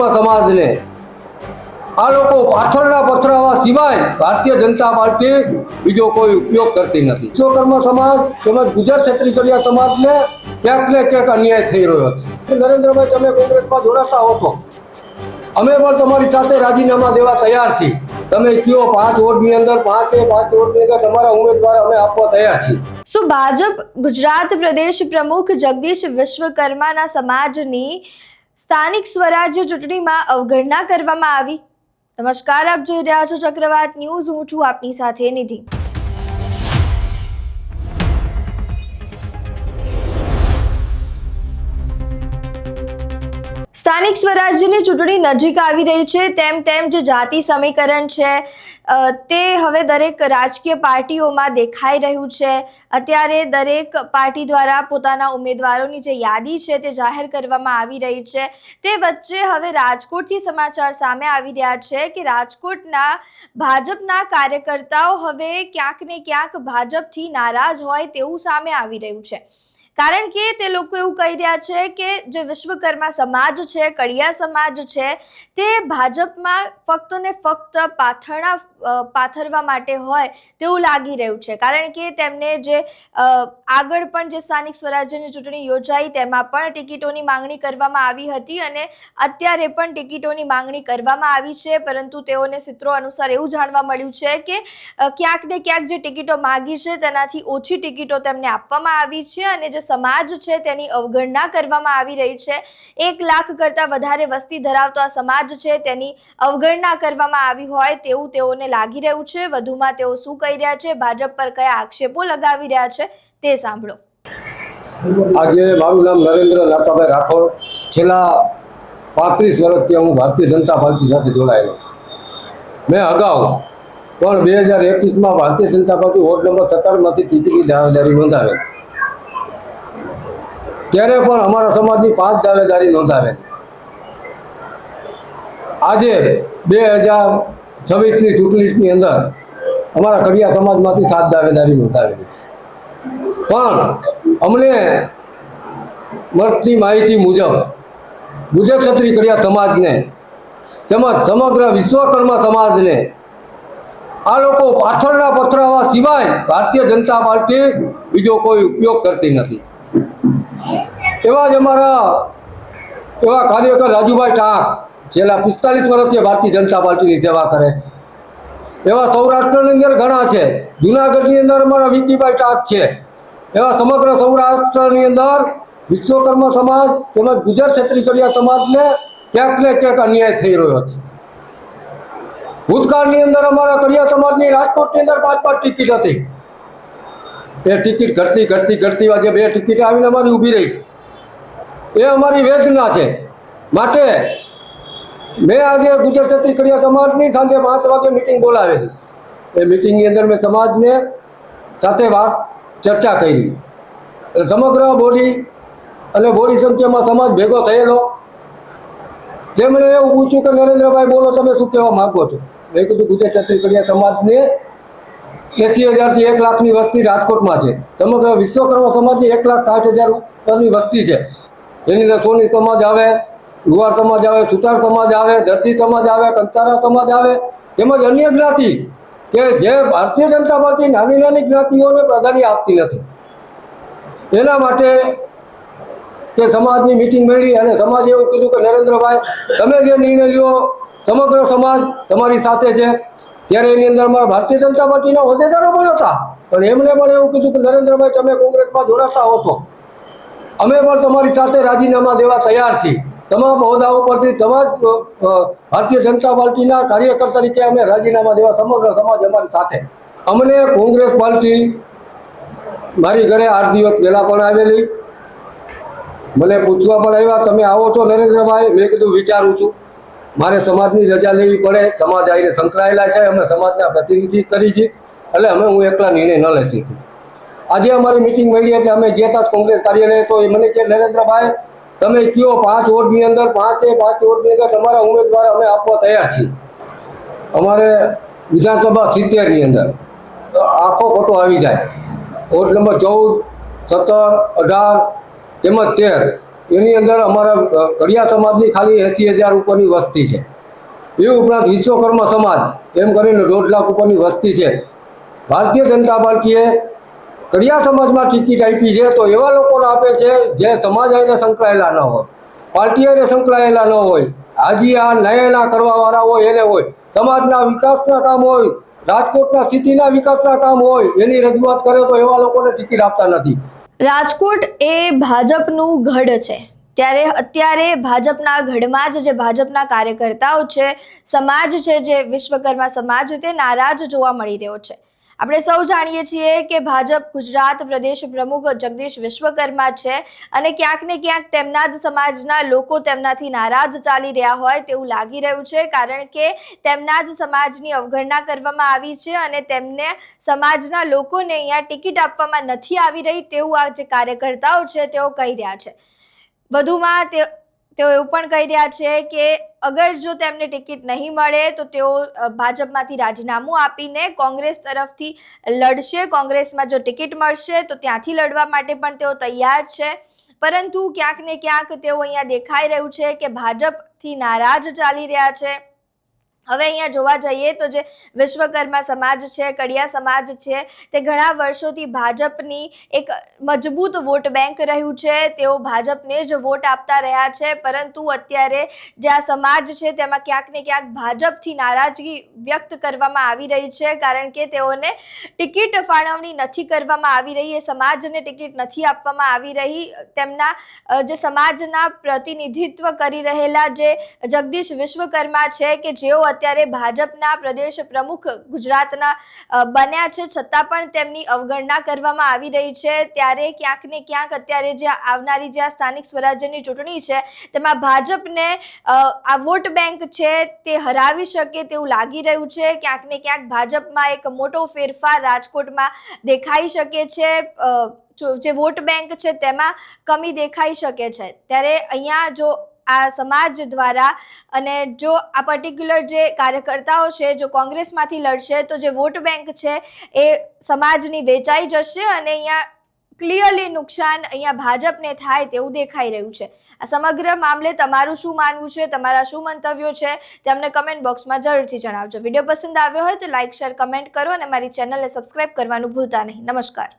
સમાજને આ લોકો પાછળના પથરાવા સિવાય ભારતીય જનતા પાર્ટી બીજો કોઈ ઉપયોગ કરતી નથી। વિશ્વકર્મા સમાજ તેમજ ગુજર ક્ષત્રિય કડિયા સમાજને ક્યાંક ને ક્યાંક અન્યાય થઈ રહ્યો છે। નરેન્દ્રભાઈ, તમે કોંગ્રેસમાં જોડાતા હો તો અમે પણ તમારી સાથે રાજીનામા દેવા તૈયાર છીએ। તમે કયો 5 વોર્ડની અંદર 5 વોર્ડની અંદર તમારા ઉમેદવાર અમે આપવા તૈયાર છીએ। શું ભાજપ ગુજરાત પ્રદેશ પ્રમુખ જગદીશ વિશ્વકર્માના સમાજની સ્થાનિક સ્વરાજ્ય ચૂંટણીમાં અવગણના કરવામાં આવી? નમસ્કાર, આપ જોઈ રહ્યા છો ચક્રવાત ન્યૂઝ। હું છું આપની સાથે નિધિ। સ્થાનિક સ્વરાજ્યની ચૂંટણી નજીક આવી રહી છે તેમ જે જાતિ સમીકરણ છે તે હવે દરેક રાજકીય પાર્ટીઓમાં દેખાઈ રહ્યું છે। અત્યારે દરેક પાર્ટી દ્વારા પોતાના ઉમેદવારોની જે યાદી છે તે જાહેર કરવામાં આવી રહી છે। તે વચ્ચે હવે રાજકોટથી સમાચાર સામે આવી રહ્યા છે કે રાજકોટના ભાજપના કાર્યકર્તાઓ હવે ક્યાંક ને ક્યાંક ભાજપથી નારાજ હોય તેવું સામે આવી રહ્યું છે। કારણ કે તે લોકો એવું કહી રહ્યા છે કે જે વિશ્વકર્મા સમાજ છે, કડિયા સમાજ છે, તે ભાજપમાં ફક્ત ને ફક્ત પાથરવા માટે હોય તેવું લાગી રહ્યું છે। કારણ કે તેમને જે આગળ પણ જે સ્થાનિક સ્વરાજ્યની ચૂંટણી યોજાઈ તેમાં પણ ટિકિટોની માંગણી કરવામાં આવી હતી અને અત્યારે પણ ટિકિટોની માંગણી કરવામાં આવી છે, પરંતુ તેઓને સૂત્રો અનુસાર એવું જાણવા મળ્યું છે કે ક્યાંક ને ક્યાંક જે ટિકિટો માંગી છે તેનાથી ઓછી ટિકિટો તેમને આપવામાં આવી છે અને જે સમાજ છે તેની અવગણના કરવામાં આવી રહી છે। 1 લાખ કરતા વધારે વસ્તી ધરાવતો આ સમાજ છે તેની અવગણના કરવામાં આવી હોય તેવું તેઓને લાગી રહ્યું છે। વધુમાં તેઓ શું કહી રહ્યા છે, ભાજપ પર કયા આક્ષેપો લગાવી રહ્યા છે તે સાંભળો। આજે મારું નામ નરેન્દ્ર નાથાભાઈ રાઠોડ। છેલ્લા 35 વર્ષથી હું ભારતીય જનતા પાર્ટી સાથે જોડાયેલો છું। મેં અગાઉ પણ 2021માં Bharatiya Janata party ward number 17માંથી ટિકિટની દાવેદારી નોંધાવેલી, ત્યારે પણ અમારા સમાજની 5 દાવેદારી નોંધાવેલી। આજે 2026ની ચૂંટણીની અંદર અમારા કડિયા સમાજમાંથી 7 દાવેદારી નોંધાવેલી છે। પણ અમને મળતી માહિતી મુજબ ગુજર ક્ષત્રિય કડિયા સમાજને તેમજ સમગ્ર વિશ્વકર્મા સમાજને આ લોકો પાછળના પથરાવા સિવાય ભારતીય જનતા પાર્ટી બીજો કોઈ ઉપયોગ કરતી નથી। એવા જ એવા કાર્યકર રાજુભાઈ ટાંક છેલ્લા 45 વર્ષથી ભારતીય જનતા પાર્ટીની સેવા કરે છે। એવા સૌરાષ્ટ્રની અંદર ઘણા છે। જુનાગઢની અંદર અમારા વિકીભાઈ ટાંક છે। એવા સમગ્ર સૌરાષ્ટ્રની અંદર વિશ્વકર્મા સમાજ તેમજ ગુજર ક્ષત્રિય કડિયા સમાજને ક્યાંક ને ક્યાંક અન્યાય થઈ રહ્યો છે। ભૂતકાળની અંદર અમારા કડિયા સમાજની રાજકોટની અંદર 5 ટિકિટ હતી। એ ટિકિટ ઘટતી આજે 2 ટિકિટ આવીને અમારી ઊભી રહી છે। એ અમારી વેદના છે। માટે મેં આજે ગુજર ક્ષત્રિય કડિયા સમાજની સાંજે 5 વાગે મિટિંગ બોલાવેલી। એ મિટિંગની અંદર મેં સમાજને સાથે ચર્ચા કરી। સમગ્ર બોડી અને બોડી સંખ્યામાં સમાજ ભેગો થયેલો। તેમણે એવું પૂછ્યું કે નરેન્દ્રભાઈ બોલો, તમે શું કહેવા માગો છો? મેં કીધું ગુજર ક્ષત્રિય કડિયા સમાજને 80,000થી 1 લાખની વસ્તી રાજકોટમાં છે। સમગ્ર વિશ્વકર્મા સમાજની 1,60,000ની વસ્તી છે। એની અંદર સોની સમાજ આવે, લુહાર સમાજ આવે, સુતાર સમાજ આવે, દરજી સમાજ આવે, કંતારા સમાજ આવે, તેમજ અન્ય જ્ઞાતિ કે જે ભારતીય જનતા પાર્ટી નાની જ્ઞાતિઓને પ્રાધાન્ય આપતી નથી। એના માટે કે સમાજની મિટિંગ મળી અને સમાજે એવું કીધું કે નરેન્દ્રભાઈ, તમે જે નિર્ણય લ્યો સમગ્ર સમાજ તમારી સાથે છે। ત્યારે એની અંદર અમારા ભારતીય જનતા પાર્ટીના હોદ્દેદારો પણ હતા, પણ એમણે પણ એવું કીધું કે નરેન્દ્રભાઈ, તમે કોંગ્રેસમાં જોડાતા હો તો અમે પણ તમારી સાથે રાજીનામા દેવા તૈયાર છીએ। તમામ હોદ્દા ઉપરથી તમામ ભારતીય જનતા પાર્ટીના કાર્યકર તરીકે અમે રાજીનામા દેવા સમગ્ર સમાજ અમારી સાથે। અમને કોંગ્રેસ પાર્ટી મારી ઘરે 8 દિવસ પહેલાં પણ આવેલી, મને પૂછવા પણ આવ્યા, તમે આવો છો નરેન્દ્રભાઈ? મેં કીધું વિચારું છું, મારે સમાજની રજા લેવી પડે, સમાજ આવીને સંકળાયેલા છે, અમે સમાજના પ્રતિનિધિ કરી છે, એટલે હું એકલા નિર્ણય ન લઈ શકું। આજે અમારી મિટિંગ મળી એટલે અમે ગયા હતા કોંગ્રેસ કાર્યાલય, તો એ મને કહે નરેન્દ્રભાઈ, તમે કયો 5 વોર્ડની અંદર 5 વોર્ડની અંદર તમારા ઉમેદવાર અમે આપવા તૈયાર છીએ। અમારે વિધાનસભા 70ની અંદર આખો ખોટો આવી જાય, વોર્ડ નંબર 14, 17, 18 તેમજ 13 એની અંદર અમારા કડિયા સમાજની ખાલી 80,000 ઉપરની વસ્તી છે. એ ઉપરાંત વિશ્વકર્મા સમાજ એમ કરીને 1.5 લાખ ઉપરની વસ્તી છે. ભારતીય જનતા પાર્ટીએ કડિયા સમાજમાં ટિકિટ આપી છે તો એવા લોકોને આપે છે જે સમાજ હારે સંકળાયેલા ન હોય, પાર્ટી હારે સંકળાયેલા ન હોય, હાજી આ ન્યાયના કરવાવાળા હોય એને હોય, સમાજના વિકાસના કામ હોય, રાજકોટના સિટીના વિકાસના કામ હોય, એની રજૂઆત કરે તો એવા લોકોને ટિકિટ આપતા નથી. રાજકોટ એ ભાજપનું ગઢ છે, ત્યારે અત્યારે ભાજપના ગઢમાં જ જે ભાજપના કાર્યકર્તાઓ છે, સમાજ છે, જે વિશ્વકર્મા સમાજ, તે નારાજ જોવા મળી રહ્યો છે. આપણે સૌ જાણીએ છીએ કે ભાજપ ગુજરાત પ્રદેશ પ્રમુખ જગદીશ વિશ્વકર્મા છે અને ક્યાંક ને ક્યાંક તેમના જ સમાજના લોકો તેમનાથી નારાજ ચાલી રહ્યા હોય તેવું લાગી રહ્યું છે, કારણ કે તેમના જ સમાજની અવગણના કરવામાં આવી છે અને તેમને સમાજના લોકોને અહીંયા ટિકિટ આપવામાં નથી આવી રહી તેવું આ જે કાર્યકર્તાઓ છે તેઓ કહી રહ્યા છે. વધુમાં તેઓ એવું પણ કહી રહ્યા છે કે અગર જો તેમને ટિકિટ નહીં મળે તો તેઓ ભાજપમાંથી રાજીનામું આપીને કોંગ્રેસ તરફથી લડશે. કોંગ્રેસમાં જો ટિકિટ મળશે તો ત્યાંથી લડવા માટે પણ તેઓ તૈયાર છે. પરંતુ ક્યાંક ને ક્યાંક તેઓ અહીંયા દેખાઈ રહ્યું છે કે ભાજપથી નારાજ ચાલી રહ્યા છે. હવે અહીંયા જોવા જઈએ તો જે વિશ્વકર્મા સમાજ છે, કડિયા સમાજ છે, તે ઘણા વર્ષોથી ભાજપની એક મજબૂત વોટ બેંક રહ્યું છે. તેઓ ભાજપને જ વોટ આપતા રહ્યા છે, પરંતુ અત્યારે જે આ સમાજ છે તેમાં ક્યાંક ને ક્યાંક ભાજપથી નારાજગી વ્યક્ત કરવામાં આવી રહી છે, કારણ કે તેઓને ટિકિટ ફાળવણી નથી કરવામાં આવી રહી, એ સમાજને ટિકિટ નથી આપવામાં આવી રહી. તેમના જે સમાજના પ્રતિનિધિત્વ કરી રહેલા જે જગદીશ વિશ્વકર્મા છે કે જેઓ અત્યારે ભાજપના પ્રદેશ પ્રમુખ ગુજરાતના બન્યા છે, છતાં પણ તેમની અવગણના કરવામાં આવી રહી છે. ત્યારે ક્યાંક ને ક્યાંક અત્યારે જે આવનારી જે સ્થાનિક સ્વરાજ્યની ચૂંટણી છે તેમાં ભાજપને આ વોટ બેંક છે તે હરાવી શકે તેવું લાગી રહ્યું છે. ક્યાંક ને ક્યાંક ભાજપમાં એક મોટો ફેરફાર રાજકોટમાં દેખાઈ શકે છે. જે વોટ બેંક છે તેમાં કમી દેખાઈ શકે છે. ત્યારે અહીંયા જો આ સમાજ દ્વારા અને જો આ પર્ટિક્યુલર જે કાર્યકર્તાઓ છે જો કોંગ્રેસમાંથી લડશે તો જે વોટ બેંક છે એ સમાજની વેચાઈ જશે અને અહીંયા ક્લિયરલી નુકસાન અહીંયા ભાજપને થાય તેવું દેખાઈ રહ્યું છે. આ સમગ્ર મામલે તમારું શું માનવું છે, તમારા શું મંતવ્યો છે તે અમને કમેન્ટ બોક્સમાં જરૂરથી જણાવજો. વિડીયો પસંદ આવ્યો હોય તો લાઇક, શેર, કમેન્ટ કરો અને મારી ચેનલને સબસ્ક્રાઇબ કરવાનું ભૂલતા નહીં. નમસ્કાર.